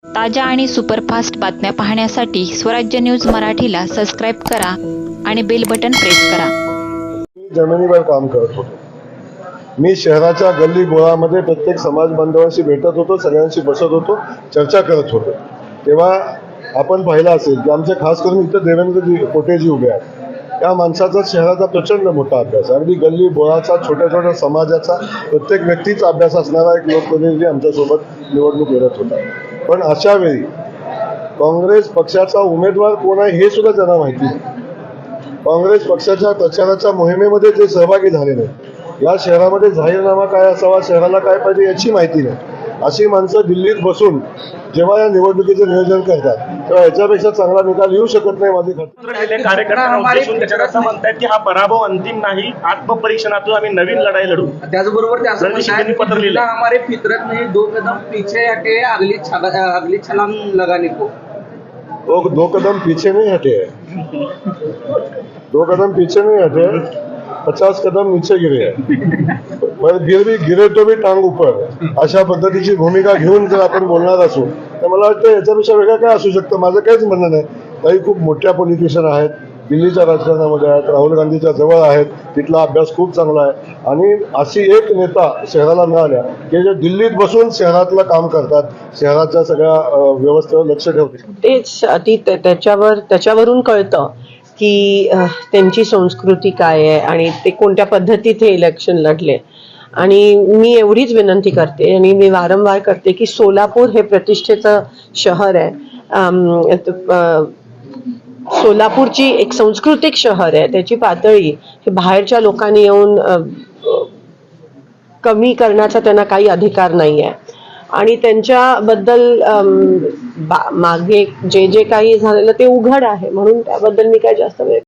ताज्या आणि सुपरफास्ट बातम्या पाहण्यासाठी स्वराज्य न्यूज मराठीला सबस्क्राईब करा आणि बेल बटन प्रेस करा। जमिनीवर काम करत होतो। मी शहराच्या गल्ली गोळामध्ये प्रत्येक समाज बांधवांशी भेटत होतो, सगळ्यांशी बसत होतो, चर्चा करत होतो। तेव्हा आपण पाहिलं असेल की आमचे खास करून इथं देवेंद्र कोटेजी उभे आहेत। त्या माणसाचा शहराचा प्रचंड मोठा अभ्यास, अगदी गल्ली बोळाचा, छोट्या छोट्या समाजाचा प्रत्येक व्यक्तीचा अभ्यास असणारा एक लोकप्रतिनिधी आमच्यासोबत निवडणूक लढत होता। पण अशा वेळी काँग्रेस पक्षाचा उमेदवार कोण आहे हे सुद्धा त्यांना माहिती नाही। काँग्रेस पक्षाच्या प्रचाराच्या मोहिमेमध्ये जे सहभागी झालेले या शहरामध्ये जाहीरनामा काय असावा, शहराला काय पाहिजे याची माहिती नाही। अशी माणसं दिल्लीत बसून जेव्हा या निवडणुकीचं नियोजन करतात तेव्हा याच्यापेक्षा चांगला निकाल येऊ शकत नाही। माझी खात्री कार्यकर्ता म्हणतात की हा पराभव अंतिम नाही, आत्मपरीक्षणातून आम्ही नवीन लढाई लढू। त्याचबरोबर पत्र लिहिलं, हमारे फितरत में 2 कदम पीछे हटे, अगली छलांग लगाने को। वो 2 कदम पीछे नहीं हटे हैं, 2 कदम पीछे नहीं हटे, 50 कदम नीचे गिरे हैं, पर फिर भी गिरे तो भी टांग ऊपर। अशा पद्धतीची भूमिका घेऊन जर आपण बोलणार असू तर मला वाटतं याच्यापेक्षा वेगळं काय असू शकतं। माझं काहीच म्हणणं नाही। काही खूप मोठ्या पॉलिटिशियन आहेत, दिल्लीच्या राजकारणामध्ये आहेत, राहुल गांधीच्या जवळ आहेत, तिथला अभ्यास खूप चांगला आहे आणि अशी एक नेता शहराला मिळाल्या की जे दिल्लीत बसून शहरातलं काम करतात, शहराच्या सगळ्या व्यवस्थेवर लक्ष ठेवतात। त्याच्यावरून कळतं की त्यांची संस्कृती काय आहे आणि ते कोणत्या पद्धतीत हे इलेक्शन लढले। आणि मी एवढीच विनंती करते आणि मी वारंवार करते की सोलापूर हे प्रतिष्ठेचं शहर आहे। सोलापूरची एक सांस्कृतिक शहर आहे, त्याची पातळी हे बाहेरच्या लोकांनी येऊन कमी करण्याचा त्यांना काही अधिकार नाही आहे। आणि त्यांच्याबद्दल मागे जे काही झालेलं ते उघड आहे, म्हणून त्याबद्दल मी काय जास्त